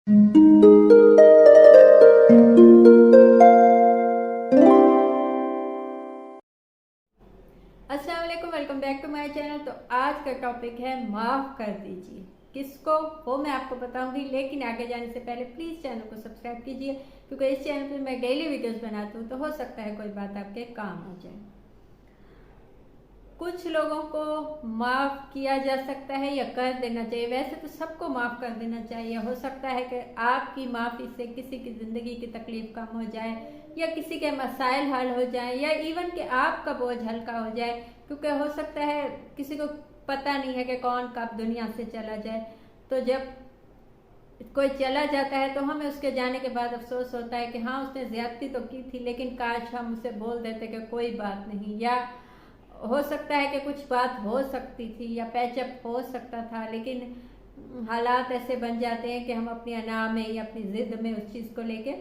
अस्सलाम वालेकुम, welcome back to my channel. तो आज का टॉपिक है माफ़ कर दीजिए। किसको, वो मैं आपको बताऊंगी, लेकिन आगे जाने से पहले प्लीज़ चैनल को सब्सक्राइब कीजिए, क्योंकि इस चैनल पर मैं डेली वीडियोस बनाती हूँ, तो हो सकता है कोई बात आपके काम आ जाए। कुछ लोगों को माफ़ किया जा सकता है या कर देना चाहिए। वैसे तो सबको माफ़ कर देना चाहिए। हो सकता है कि आपकी माफ़ी से किसी की ज़िंदगी की तकलीफ कम हो जाए, या किसी के मसाइल हल हो जाए, या इवन कि आपका बोझ हल्का हो जाए, क्योंकि हो सकता है किसी को पता नहीं है कि कौन कब दुनिया से चला जाए। तो जब कोई चला जाता है तो हमें उसके जाने के बाद अफसोस होता है कि हाँ, उसने ज्यादती तो की थी, लेकिन काश हम उसे बोल देते कि कोई बात नहीं, या हो सकता है कि कुछ बात हो सकती थी या पैचअप हो सकता था, लेकिन हालात ऐसे बन जाते हैं कि हम अपनी अना में या अपनी जिद में उस चीज़ को लेके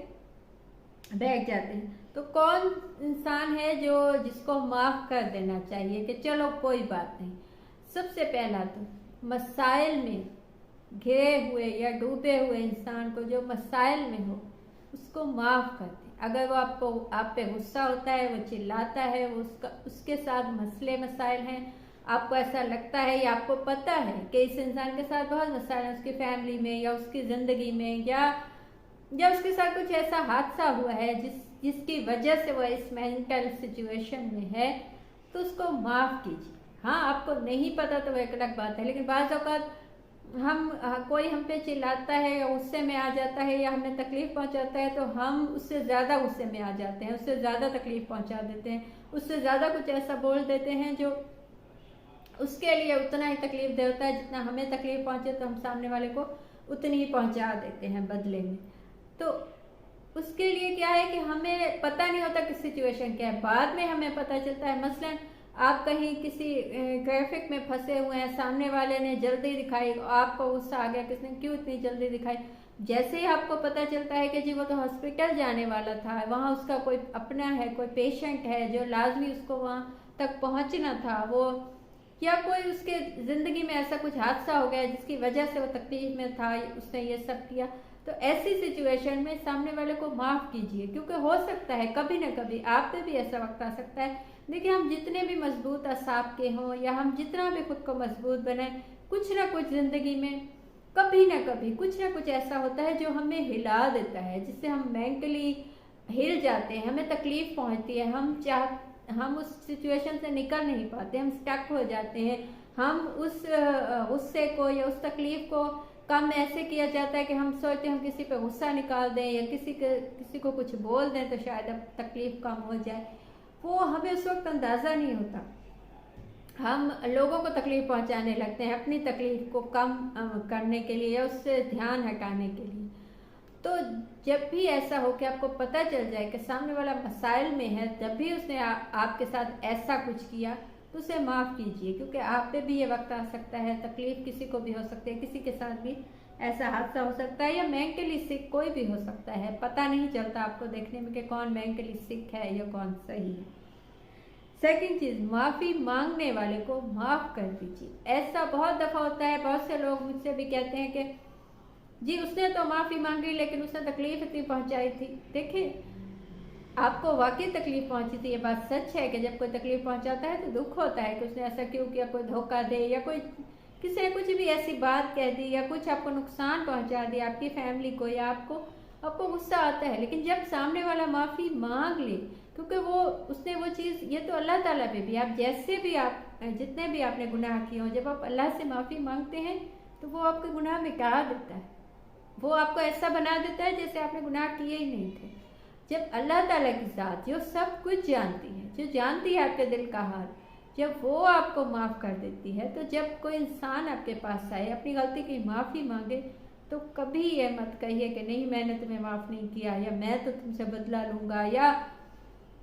बैठ जाते हैं। तो कौन इंसान है जो जिसको माफ़ कर देना चाहिए कि चलो कोई बात नहीं। सबसे पहला तो मसाइल में घिरे हुए या डूबे हुए इंसान को, जो मसाइल में हो, उसको माफ़ कर दें। अगर वो आप पे गुस्सा होता है, वो चिल्लाता है, वो उसके साथ मसले मसाइल हैं, आपको ऐसा लगता है या आपको पता है कि इस इंसान के साथ बहुत मसाइल हैं, उसकी फैमिली में या उसकी ज़िंदगी में, या उसके साथ कुछ ऐसा हादसा हुआ है जिसकी वजह से वो इस मेंटल सिचुएशन में है, तो उसको माफ़ कीजिए। हाँ, आपको नहीं पता तो वो एक अलग बात है, लेकिन बाज़ औक़ात कोई हम पे चिल्लाता है या गुस्से में आ जाता है या हमें तकलीफ पहुंचाता है, तो हम उससे ज़्यादा गुस्से में आ जाते हैं, उससे ज़्यादा तकलीफ पहुंचा देते हैं, उससे ज़्यादा कुछ ऐसा बोल देते हैं जो उसके लिए उतना ही तकलीफ दे होता है जितना हमें तकलीफ पहुंचे, तो हम सामने वाले को उतनी ही पहुंचा देते हैं बदले में। तो उसके लिए क्या है कि हमें पता नहीं होता कि सिचुएशन क्या है, बाद में हमें पता चलता है। मसलन आप कहीं किसी ट्रैफिक में फंसे हुए हैं, सामने वाले ने जल्दी दिखाई, आपको गुस्सा आ गया, किसने क्यों इतनी जल्दी दिखाई। जैसे ही आपको पता चलता है कि जी वो तो हॉस्पिटल जाने वाला था, वहाँ उसका कोई अपना है, कोई पेशेंट है जो लाजमी उसको वहाँ तक पहुँचना था, वो या कोई उसके ज़िंदगी में ऐसा कुछ हादसा हो गया जिसकी वजह से वो तकलीफ में था, उसने ये सब किया, तो ऐसी सिचुएशन में सामने वाले को माफ़ कीजिए, क्योंकि हो सकता है कभी ना कभी आप पे भी ऐसा वक्त आ सकता है। देखिए, हम जितने भी मजबूत असाब के हों या हम जितना भी खुद को मजबूत बनाएं, कुछ ना कुछ ज़िंदगी में कभी ना कभी कुछ ना कुछ ऐसा होता है जो हमें हिला देता है, जिससे हम मेंटली हिल जाते हैं, हमें तकलीफ पहुंचती है, हम उस सिचुएशन से निकल नहीं पाते, हम स्टक हो जाते हैं। हम उस गुस्से को या उस तकलीफ को कम ऐसे किया जाता है कि हम सोचते हैं हम किसी पे गुस्सा निकाल दें या किसी को कुछ बोल दें तो शायद अब तकलीफ कम हो जाए। वो हमें उस वक्त अंदाज़ा नहीं होता, हम लोगों को तकलीफ पहुंचाने लगते हैं अपनी तकलीफ को कम करने के लिए या उससे ध्यान हटाने के लिए। तो जब भी ऐसा हो कि आपको पता चल जाए कि सामने वाला मसाइल में है, जब भी उसने आपके साथ ऐसा कुछ किया, तो उसे माफ़ कीजिए, क्योंकि आप पे भी ये वक्त आ सकता है, तकलीफ किसी को भी हो सकती है, किसी के साथ भी ऐसा हादसा हो सकता है, या मेंटली सिक कोई भी हो सकता है, पता नहीं चलता आपको देखने में कि कौन मेंटली सिक है या कौन सही है। सेकंड चीज़, माफ़ी मांगने वाले को माफ़ कर दीजिए। ऐसा बहुत दफ़ा होता है, बहुत से लोग मुझसे भी कहते हैं कि जी उसने तो माफ़ी मांगी लेकिन उसने तकलीफ इतनी पहुंचाई थी। देखिए, आपको वाकई तकलीफ पहुंची थी, ये बात सच है कि जब कोई तकलीफ पहुंचाता है तो दुख होता है कि उसने ऐसा क्यों किया, कोई धोखा दे या कोई किसी ने कुछ भी ऐसी बात कह दी या कुछ आपको नुकसान पहुंचा दिया, आपकी फैमिली को, या आपको गुस्सा आता है। लेकिन जब सामने वाला माफ़ी मांग ले, क्योंकि उसने वो चीज़, ये तो अल्लाह ताला पे भी, आप जैसे भी आप जितने भी आपने गुनाह किए हो, जब आप अल्लाह से माफ़ी मांगते हैं तो वो आपके गुनाह मिटा देता है, वो आपको ऐसा बना देता है जैसे आपने गुनाह किए ही नहीं थे। जब अल्लाह ताला की ज़ात जो सब कुछ जानती है, जो जानती है आपके दिल का हाल, जब वो आपको माफ़ कर देती है, तो जब कोई इंसान आपके पास आए अपनी गलती की माफ़ी मांगे, तो कभी ये मत कहिए कि नहीं मैंने तुम्हें माफ़ नहीं किया, या मैं तो तुमसे बदला लूँगा, या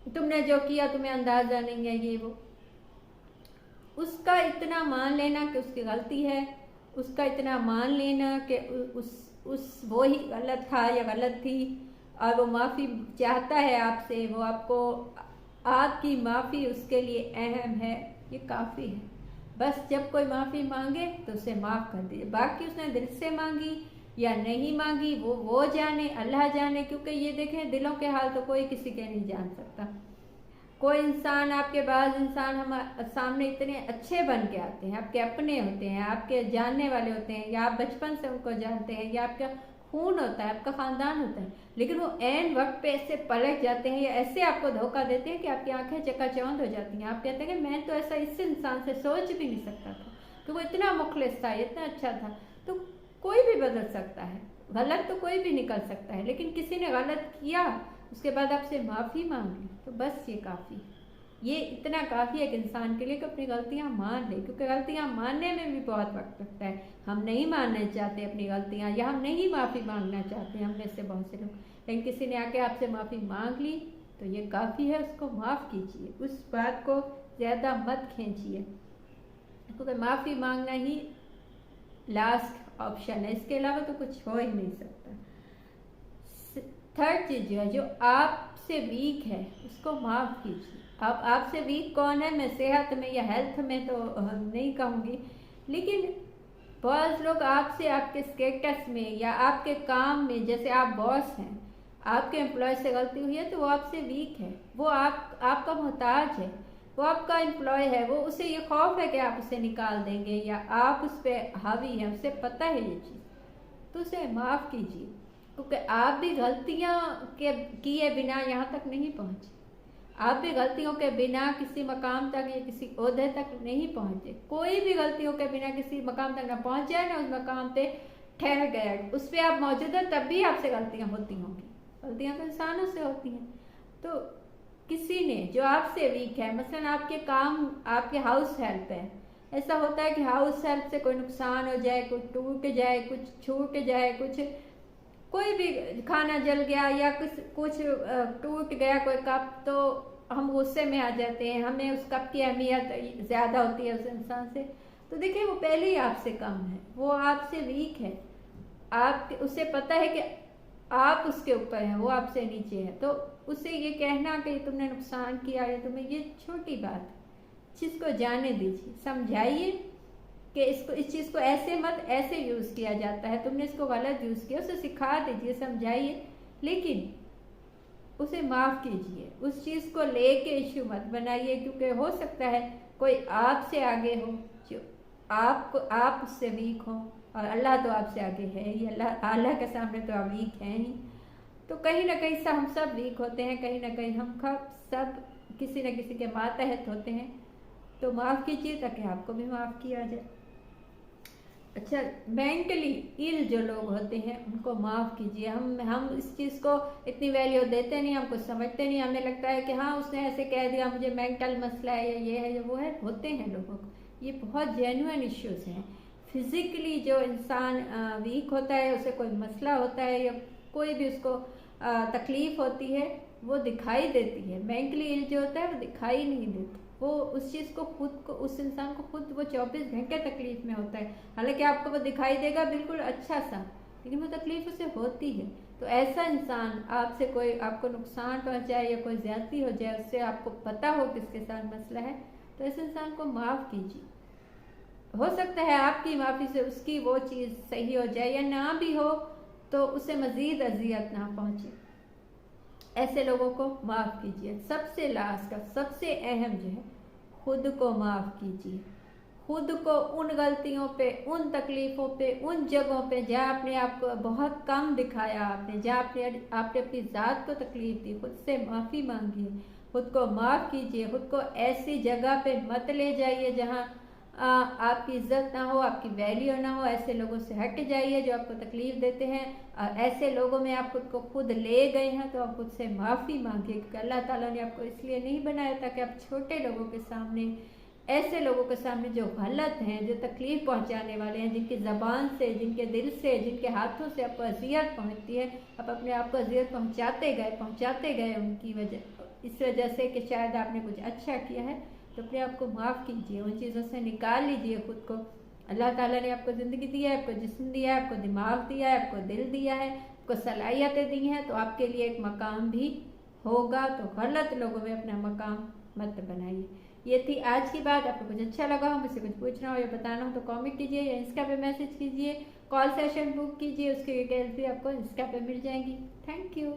तुमने जो किया तुम्हें अंदाज़ा नहीं है, ये वो। उसका इतना मान लेना कि उसकी गलती है, उसका इतना मान लेना कि वो ही गलत था या गलत थी, और वो माफ़ी चाहता है आपसे, वो आपकी माफ़ी उसके लिए अहम है, ये काफ़ी है। बस जब कोई माफ़ी मांगे तो उसे माफ़ कर दीजिए। बाकी उसने दिल से मांगी या नहीं मांगी, वो जाने, अल्लाह जाने। क्योंकि ये देखें, दिलों के हाल तो कोई किसी के नहीं जान सकता। कोई इंसान, आपके बाद इंसान हमारे सामने इतने अच्छे बन के आते हैं, आपके अपने होते हैं, आपके जानने वाले होते हैं, या आप बचपन से उनको जानते हैं, या आपका खून होता है, आपका खानदान होता है, लेकिन वो ऐन वक्त पे ऐसे पलट जाते हैं या ऐसे आपको धोखा देते हैं कि आपकी आंखें चकाचौंध हो जाती हैं। आप कहते हैं कि मैं तो ऐसा इस इंसान से सोच भी नहीं सकता था, तो वो इतना मुखलिस था, इतना अच्छा था। तो कोई भी बदल सकता है, गलत तो कोई भी निकल सकता है, लेकिन किसी ने गलत किया, उसके बाद आपसे माफ़ी मांग ली, तो बस ये काफ़ी, ये इतना काफ़ी है एक इंसान के लिए कि अपनी गलतियां मान ले। क्योंकि गलतियां मानने में भी बहुत वक्त लगता है। हम नहीं मानना चाहते अपनी गलतियां, या हम नहीं माफ़ी मांगना चाहते, हम में से बहुत से लोग। लेकिन किसी ने आके आपसे माफ़ी मांग ली तो ये काफ़ी है, उसको माफ़ कीजिए, उस बात को ज़्यादा मत खींचिए, क्योंकि माफ़ी मांगना ही लास्ट ऑप्शन है, इसके अलावा तो कुछ हो ही नहीं सकता। थर्ड चीज़ जो है, जो आपसे वीक है उसको माफ़ कीजिए। अब आपसे वीक कौन है? मैं सेहत में या हेल्थ में तो नहीं कहूँगी, लेकिन बहुत लोग आपसे, आपके स्टेटस में या आपके काम में, जैसे आप बॉस हैं, आपके एम्प्लॉय से गलती हुई है तो वो आपसे वीक है, वो आपका मोहताज है, वो आपका एम्प्लॉय है, वो उसे ये खौफ है कि आप उसे निकाल देंगे या आप उस पर हावी हैं, उसे पता है ये चीज़, तो उसे माफ़ कीजिए। क्योंकि आप भी गलतियाँ के किए बिना यहाँ तक नहीं पहुँचे, आप भी गलतियों के बिना किसी मकाम तक या किसी ओहदे तक नहीं पहुँचे। कोई भी गलतियों के बिना किसी मकाम तक ना पहुँच जाए ना उस मकाम पे ठहर गया, उस पर आप मौजूद हैं, तब भी आपसे गलतियाँ होती होंगी, गलतियाँ तो इंसानों से होती हैं। तो किसी ने जो आपसे वीक है, मसलन आपके काम, आपके हाउस हेल्प है, ऐसा होता है कि हाउस हेल्प से कोई नुकसान हो जाए, कुछ टूट जाए, कुछ छूट जाए, कुछ कोई भी खाना जल गया या कुछ टूट गया कोई कप, तो हम गुस्से में आ जाते हैं, हमें उस कप की अहमियत ज़्यादा होती है उस इंसान से। तो देखिए, वो पहले ही आपसे कम है, वो आपसे वीक है, आप उसे पता है कि आप उसके ऊपर हैं, वो आपसे नीचे है, तो उसे ये कहना कि तुमने नुकसान किया है तुम्हें, ये छोटी बात है। चीज़ को जाने दीजिए, समझाइए कि इस चीज़ को ऐसे मत, ऐसे यूज़ किया जाता है, तुमने इसको गलत यूज़ किया, उसे सिखा दीजिए, समझाइए, लेकिन उसे माफ़ कीजिए। उस चीज़ को लेके इश्यू मत बनाइए, क्योंकि हो सकता है कोई आपसे आगे हो, जो आप उससे वीक हो, और अल्लाह तो आपसे आगे है ही, अल्लाह के सामने तो आप वीक हैं ही। तो कहीं ना कहीं हम सब वीक होते हैं, कहीं ना कहीं हम सब किसी न किसी के मातहत होते हैं। तो माफ़ कीजिए ताकि आपको भी माफ़ किया जाए। अच्छा, मेंटली इल जो लोग होते हैं उनको माफ़ कीजिए। हम इस चीज़ को इतनी वैल्यू देते नहीं, हम कुछ समझते नहीं, हमें लगता है कि हाँ उसने ऐसे कह दिया, मुझे मेंटल मसला है या ये है या वो है। होते हैं लोगों को, ये बहुत जेन्युइन इश्यूज़ हैं। फिज़िकली जो इंसान वीक होता है, उसे कोई मसला होता है या कोई भी उसको तकलीफ़ होती है, वो दिखाई देती है। मेंटली इल जो होता है वो दिखाई नहीं देता, वो उस चीज़ को उस इंसान को खुद वो 24 घंटे तकलीफ में होता है। हालांकि आपको वो दिखाई देगा बिल्कुल अच्छा सा, लेकिन वो तकलीफ उसे होती है। तो ऐसा इंसान आपसे कोई आपको नुकसान पहुंचाए या कोई ज्यादती हो जाए, उससे आपको पता हो किसके साथ मसला है, तो ऐसे इंसान को माफ़ कीजिए। हो सकता है आपकी माफ़ी से उसकी वो चीज़ सही हो जाए, या ना भी हो तो उसे मज़ीद अजियत ना पहुंचे। ऐसे लोगों को माफ़ कीजिए। सबसे लास्ट का सबसे अहम जो है, खुद को माफ़ कीजिए। खुद को उन गलतियों पे, उन तकलीफ़ों पे, उन जगहों पे जहाँ आपने आपको बहुत कम दिखाया, आपने जहाँ आपने अपनी ज़ात को तकलीफ़ दी, खुद से माफ़ी मांगिए, खुद को माफ़ कीजिए। खुद को ऐसी जगह पे मत ले जाइए जहाँ आपकी इज्जत ना हो, आपकी वैल्यू ना हो। ऐसे लोगों से हट जाइए जो आपको तकलीफ़ देते हैं। ऐसे लोगों में आप खुद को खुद ले गए हैं तो आप खुद से माफ़ी मांगिए, क्योंकि अल्लाह ताला ने आपको इसलिए नहीं बनाया ताकि आप छोटे लोगों के सामने, ऐसे लोगों के सामने जो गलत हैं, जो तकलीफ़ पहुंचाने वाले हैं, जिनकी ज़बान से, जिनके दिल से, जिनके हाथों से आपको अजियत पहुंचती है, आप अपने आप को अजियत पहुंचाते गए उनकी वजह, इस वजह से कि शायद आपने कुछ अच्छा किया है, तो अपने आप को माफ़ कीजिए, उन चीज़ों से निकाल लीजिए खुद को। अल्लाह ताला ने आपको ज़िंदगी दी है, आपको जिस्म दिया है, आपको दिमाग दिया है, आपको दिल दिया है, आपको सलाहियतें दी हैं, तो आपके लिए एक मकाम भी होगा। तो गलत लोगों में अपना मकाम मत बनाइए। ये थी आज की बात। आपको कुछ अच्छा लगा हो, मुझसे कुछ पूछना हो या बताना हो तो कमेंट कीजिए या इंस्टा पे मैसेज कीजिए, कॉल सेशन बुक कीजिए, उसकी डिटेल्स भी आपको इंस्टा पे मिल जाएंगी। Thank you.